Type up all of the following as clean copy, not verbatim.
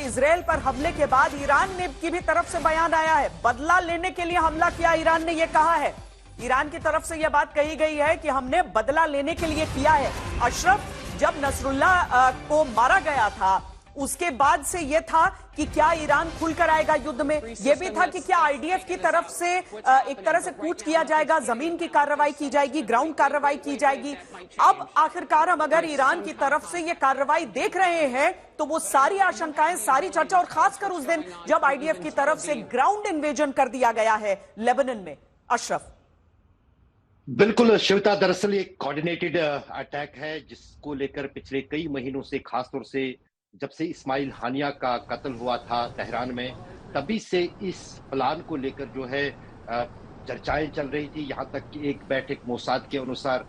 Israel पर हमले के बाद ईरान ने की भी तरफ से बयान आया है। बदला लेने के लिए हमला किया, ईरान ने यह कहा है। ईरान की तरफ से यह बात कही गई है कि हमने बदला लेने के लिए किया है। अशरफ, जब नसरुल्लाह को मारा गया था उसके बाद से यह था कि क्या ईरान खुलकर आएगा युद्ध में, यह भी था कि क्या आईडीएफ की तरफ से एक तरह से कूच किया जाएगा, जमीन की कार्रवाई की जाएगी, ग्राउंड कार्रवाई की जाएगी। अब आखिरकार हम अगर ईरान की तरफ से यह कार्रवाई देख रहे हैं तो वो सारी आशंकाएं, सारी चर्चा, और खासकर उस दिन जब आईडीएफ की तरफ से ग्राउंड इन्वेजन कर दिया गया है लेबनान में। अशरफ। बिल्कुल श्वेता, दरअसल ये कोऑर्डिनेटेड अटैक है जिसको लेकर पिछले कई महीनों से, खासतौर से जब से इस्माइल हानिया का कत्ल हुआ था तेहरान में, तभी से इस प्लान को लेकर जो है चर्चाएं चल रही थी। यहाँ तक कि एक बैठक मोसाद के अनुसार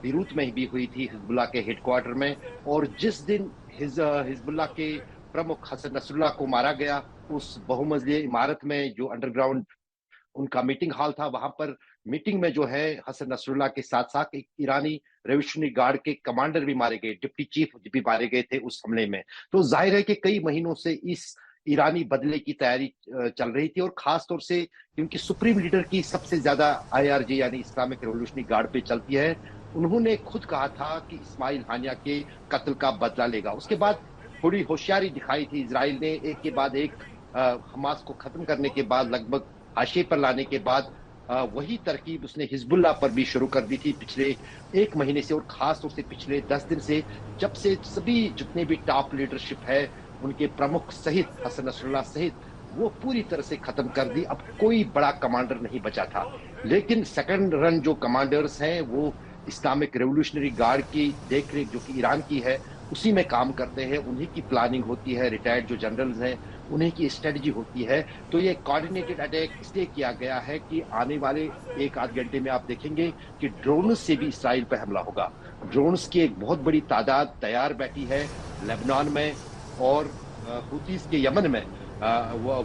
बीरूत में भी हुई थी, हिजबुल्लाह के हेडक्वार्टर में। और जिस दिन हिजबुल्लाह के प्रमुख हसन नसरुल्लाह को मारा गया, उस बहुमंजिली इमारत में जो अंडरग्राउंड उनका मीटिंग हॉल था, वहां पर मीटिंग में जो है हसन नसरुल्लाह के साथ साथ एक ईरानी रेवोल्यूशनरी गार्ड के कमांडर भी मारे गए, डिप्टी चीफ भी मारे गए थे उस हमले में। तो जाहिर है कि कई महीनों से इस ईरानी बदले की तैयारी चल रही थी, और खास तौर से क्योंकि सुप्रीम लीडर की सबसे ज्यादा आईआरजी यानी इस्लामिक रेवोल्यूशनरी गार्ड पे चलती है, उन्होंने खुद कहा था कि इस्माइल हानिया के कत्ल का बदला लेगा। उसके बाद थोड़ी होशियारी दिखाई थी इजराइल ने, एक के बाद एक हमास को खत्म करने के बाद, लगभग हाशिए पर लाने के बाद वही तरकीब उसने हिजबुल्लाह पर भी शुरू कर दी थी पिछले एक महीने से, और खास तौर से पिछले 10 दिन से, जब से सभी जितने भी टॉप लीडरशिप है उनके प्रमुख सहित, हसन नसरुल्लाह सहित, वो पूरी तरह से खत्म कर दी। अब कोई बड़ा कमांडर नहीं बचा था। लेकिन सेकंड रन जो कमांडर्स हैं वो इस्लामिक रेवोल्यूशनरी गार्ड की देखरेख, जो कि ईरान की है, उसी में काम करते हैं। उन्हीं की प्लानिंग होती है, रिटायर्ड जो जनरल्स हैं उन्हीं की स्ट्रेटजी होती है। तो ये कोऑर्डिनेटेड अटैक इसलिए किया गया है कि आने वाले एक आध घंटे में आप देखेंगे कि ड्रोन से भी इसराइल पर हमला होगा। ड्रोन्स की एक बहुत बड़ी तादाद तैयार बैठी है लेबनान में, और हुतीस के यमन में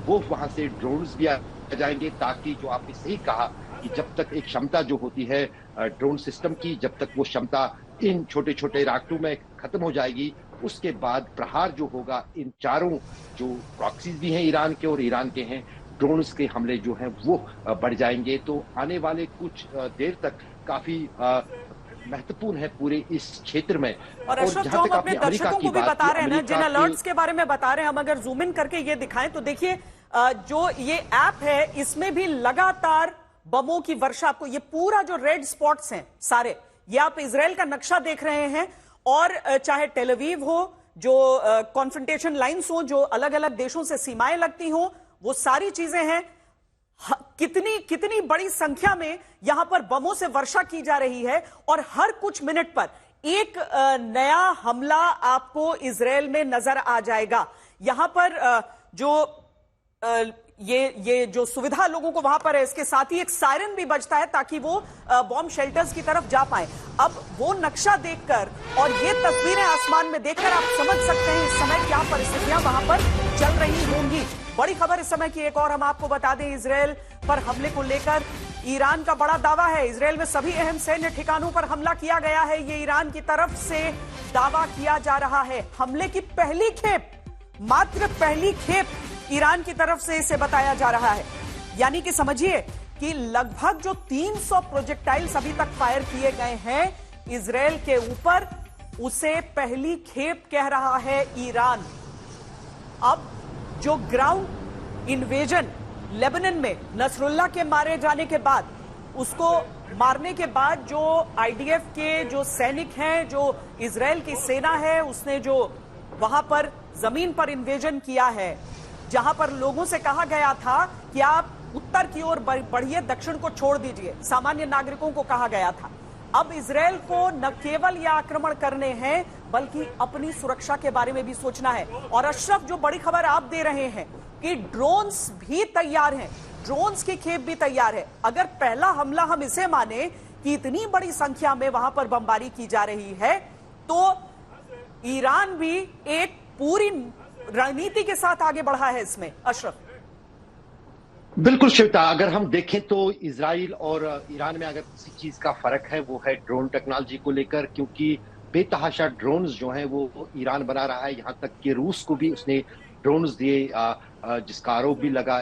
वो वहां से ड्रोन्स भी आ जाएंगे, ताकि जो आपने सही कहा कि जब तक एक क्षमता जो होती है ड्रोन सिस्टम की, जब तक वो क्षमता इन छोटे छोटे राकेटों में खत्म हो जाएगी, उसके बाद प्रहार जो होगा इन चारों जो प्रॉक्सीज भी हैं ईरान के और ईरान के हैं, ड्रोन्स के हमले जो हैं वो बढ़ जाएंगे। तो आने वाले कुछ देर तक काफी महत्वपूर्ण है पूरे इस क्षेत्र में। और अशरफ, जो हम अपने दर्शकों को भी बता रहे हैं ना, जिन अलर्ट्स के बारे में बता रहे हैं, हम अगर जूम इन करके ये दिखाएं तो देखिए जो ये ऐप है इसमें भी लगातार बमों की वर्षा, आपको ये पूरा जो रेड स्पॉट्स हैं सारे, ये आप इजराइल का नक्शा देख रहे हैं। और चाहे टेल अवीव हो, जो कॉन्फ्रंटेशन लाइंस हो, जो अलग अलग देशों से सीमाएं लगती हो, वो सारी चीजें हैं। कितनी बड़ी संख्या में यहां पर बमों से वर्षा की जा रही है, और हर कुछ मिनट पर एक नया हमला आपको इजराइल में नजर आ जाएगा। यहां पर जो ये जो सुविधा लोगों को वहां पर है, इसके साथ ही एक सायरन भी बजता है ताकि वो बॉम्ब शेल्टर्स की तरफ जा पाए। अब वो नक्शा देखकर और ये तस्वीरें आसमान में देखकर आप समझ सकते हैं इस समय क्या परिस्थितियां वहां पर चल रही होंगी। बड़ी खबर इस समय की एक और हम आपको बता दें, इजराइल पर हमले को लेकर ईरान का बड़ा दावा है। इजराइल में सभी अहम सैन्य ठिकानों पर हमला किया गया है, ये ईरान की तरफ से दावा किया जा रहा है। हमले की पहली खेप, मात्र पहली खेप ईरान की तरफ से इसे बताया जा रहा है। यानी कि समझिए कि लगभग जो 300 प्रोजेक्टाइल्स अभी तक फायर किए गए हैं इजराइल के ऊपर, उसे पहली खेप कह रहा है ईरान। अब जो ग्राउंड इन्वेजन लेबनान में नसरुल्लाह के मारे जाने के बाद, उसको मारने के बाद जो आईडीएफ के जो सैनिक हैं, जो इजराइल की सेना है, उसने जो वहां पर जमीन पर इन्वेजन किया है, जहां पर लोगों से कहा गया था कि आप उत्तर की ओर बढ़िए, दक्षिण को छोड़ दीजिए, सामान्य नागरिकों को कहा गया था। अब इजराइल को न केवल ये आक्रमण करने हैं बल्कि अपनी सुरक्षा के बारे में भी सोचना है। और अशरफ, जो बड़ी खबर आप दे रहे हैं कि ड्रोन्स भी तैयार हैं, ड्रोन्स की खेप भी तैयार है। अगर पहला हमला हम इसे माने कि इतनी बड़ी संख्या में वहां पर बमबारी की जा रही है, तो ईरान भी एक पूरी रणनीति के साथ आगे बढ़ा है इसमें। अशरफ। बिल्कुल श्वेता, अगर हम देखें तो इजराइल और ईरान में अगर किसी चीज का फर्क है वो है ड्रोन टेक्नोलॉजी को लेकर, क्योंकि बेतहाशा ड्रोन्स जो हैं वो ईरान बना रहा है। यहां तक कि रूस को भी उसने ड्रोन्स दिए, जिसका आरोप भी लगा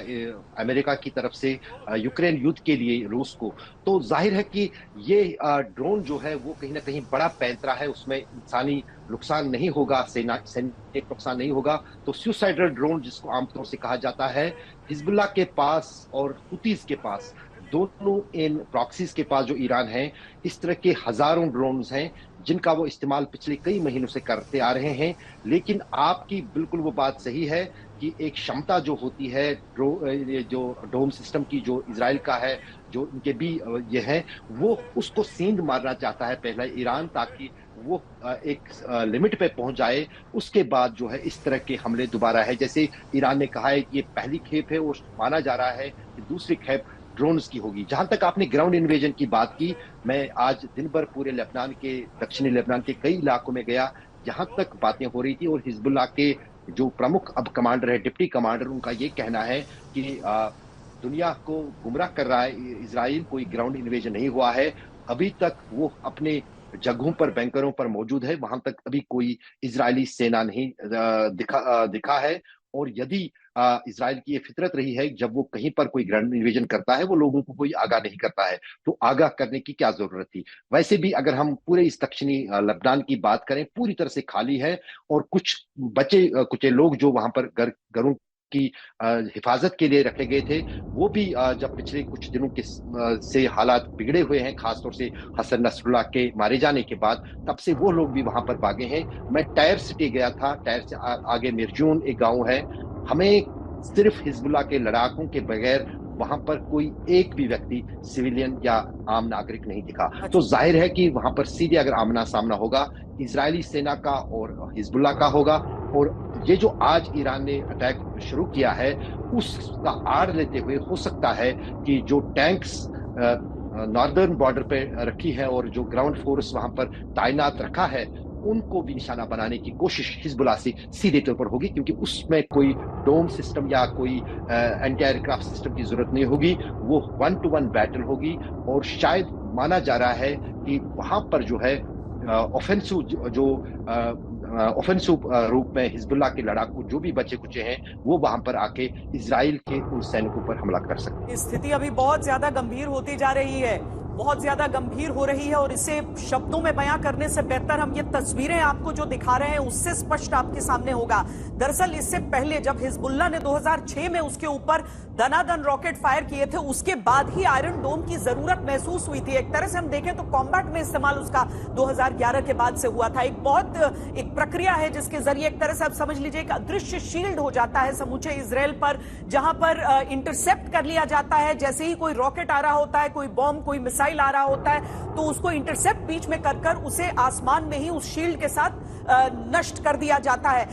अमेरिका की तरफ से यूक्रेन युद्ध के लिए रूस को। तो जाहिर है कि ये ड्रोन जो है वो कहीं ना कहीं बड़ा पैंतरा है, उसमें इंसानी नुकसान नहीं होगा, सैनिक नुकसान नहीं होगा। तो सुसाइडल ड्रोन जिसको आमतौर से कहा जाता है, हिजबुल्लाह के पास और हुतीज के पास, दोनों इन प्रॉक्सीज के पास जो ईरान है, इस तरह के हजारों ड्रोन्स हैं जिनका वो इस्तेमाल पिछले कई महीनों से करते आ रहे हैं। लेकिन आपकी बिल्कुल वो बात सही है कि एक क्षमता जो होती है ये जो डोम सिस्टम की, जो इजराइल का है, जो इनके भी ये है, वो उसको सींध मारना चाहता है पहले ईरान, ताकि वो एक लिमिट पे पहुंच जाए। उसके बाद जो है इस तरह के हमले दोबारा है। जैसे ईरान ने कहा है कि ये पहली खेप है, वो माना जा रहा है कि दूसरी खेप ड्रोन्स की होगी। जहां तक आपने ग्राउंड इन्वेजन की बात की, मैं आज दिन भर पूरे लेबनान के, दक्षिणी लेबनान के कई इलाकों में गया जहां तक बातें हो रही थी, और हिजबुल्लाह के जो प्रमुख अब कमांडर है, डिप्टी कमांडर, उनका ये कहना है कि दुनिया को गुमराह कर रहा है इजराइल, कोई ग्राउंड इन्वेजन नहीं हुआ है अभी तक, वो अपने जगहों पर, बैंकरों पर मौजूद है, वहां तक अभी कोई इजरायली सेना नहीं दिखा है। और यदि इजराइल की ये फितरत रही है, जब वो कहीं पर कोई ग्राउंड इन्वेजन करता है, वो लोगों को कोई आगाह नहीं करता है, तो आगाह करने की क्या जरूरत थी। वैसे भी अगर हम पूरे इस दक्षिणी लेबनान की बात करें, पूरी तरह से खाली है, और कुछ बचे कुछ लोग जो वहां पर घरों की हिफाजत के लिए रखे गए थे, वो भी जब पिछले कुछ दिनों के से हालात बिगड़े हुए हैं, खासतौर से हसन नसरुल्लाह के मारे जाने के बाद, तब से वो लोग भी वहां पर भागे हैं। मैं टायर सिटी गया था, टायर से आगे मिरजून एक गांव है, हमें सिर्फ हिजबुल्लाह के लड़ाकों के बगैर वहां पर कोई एक भी व्यक्ति, सिविलियन या आम नागरिक नहीं दिखा। तो जाहिर है कि वहां पर सीधे अगर आमना सामना होगा, इजरायली सेना का और हिजबुल्लाह का होगा। और ये जो आज ईरान ने अटैक शुरू किया है, उसका आड़ लेते हुए हो सकता है कि जो टैंक्स नॉर्दर्न बॉर्डर पे रखी है और जो ग्राउंड फोर्स वहां पर तैनात रखा है, उनको भी निशाना बनाने की कोशिश हिजबुल्लाह से सीधे तौर पर होगी, क्योंकि उसमें कोई डोम सिस्टम या कोई एंटी एयरक्राफ्ट सिस्टम की जरूरत नहीं होगी। वो 1-to-1 बैटल होगी, और शायद माना जा रहा है कि वहां पर जो है ऑफेंसिव रूप में हिजबुल्लाह के लड़ाकू जो भी बचे कुचे हैं, वो वहां पर आके इजराइल के उन सैनिकों पर हमला कर सकते हैं। स्थिति अभी बहुत ज्यादा गंभीर होती जा रही है, बहुत ज्यादा गंभीर हो रही है, और इसे शब्दों में बयां करने से बेहतर हम ये तस्वीरें आपको जो दिखा रहे हैं उससे स्पष्ट आपके सामने होगा। दरअसल इससे पहले जब हिजबुल्लाह ने 2006 में उसके ऊपर दनादन रॉकेट फायर किए थे, उसके बाद ही आयरन डोम की जरूरत महसूस हुई थी। एक तरह से हम देखें तो कॉम्बैट में इस्तेमाल उसका 2011 के बाद से हुआ था। एक प्रक्रिया है जिसके जरिए एक तरह से आप समझ लीजिए एक अदृश्य शील्ड हो जाता है समूचे इजराइल पर, जहां पर इंटरसेप्ट कर लिया जाता है। जैसे ही कोई रॉकेट आ रहा होता है, कोई बॉम्ब, कोई मिसाइल आ रहा होता है, तो उसको इंटरसेप्ट बीच में कर उसे आसमान में ही उस शील्ड के साथ नष्ट कर दिया जाता है।